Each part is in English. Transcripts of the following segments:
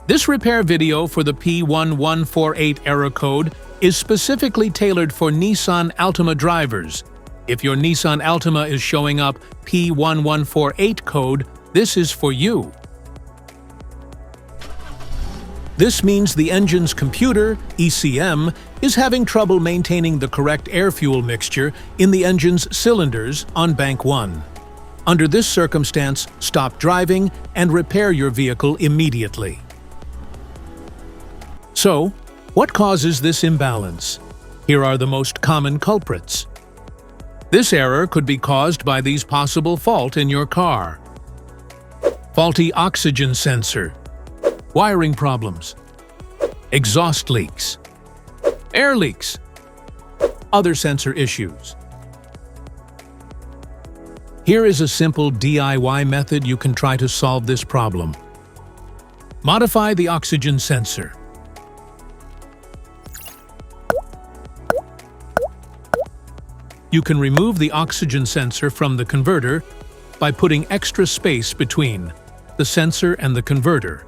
This repair video for the P1148 error code is specifically tailored for Nissan Altima drivers. If your Nissan Altima is showing up P1148 code, this is for you. This means the engine's computer, ECM, is having trouble maintaining the correct air-fuel mixture in the engine's cylinders on bank 1. Under this circumstance, stop driving and repair your vehicle immediately. So, what causes this imbalance? Here are the most common culprits. This error could be caused by these possible faults in your car: faulty oxygen sensor, wiring problems, exhaust leaks, air leaks, other sensor issues. Here is a simple DIY method you can try to solve this problem. Modify the oxygen sensor. You can remove the oxygen sensor from the converter by putting extra space between the sensor and the converter.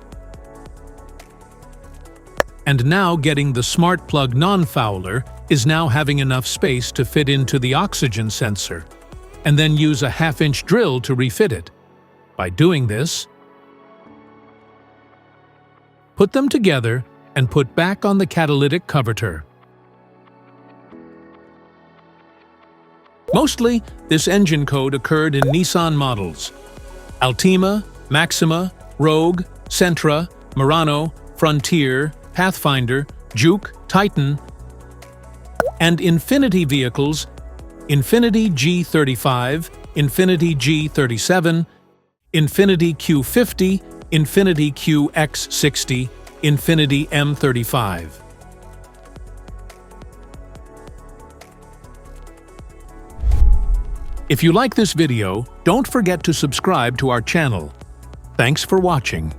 And now getting the smart plug non-fouler is now having enough space to fit into the oxygen sensor, and then use a 1/2-inch drill to refit it. By doing this, put them together and put back on the catalytic converter. Mostly, this engine code occurred in Nissan models: Altima, Maxima, Rogue, Sentra, Murano, Frontier, Pathfinder, Juke, Titan, and Infiniti vehicles: Infiniti G35, Infiniti G37, Infiniti Q50, Infiniti QX60, Infiniti M35. If you like this video, don't forget to subscribe to our channel. Thanks for watching.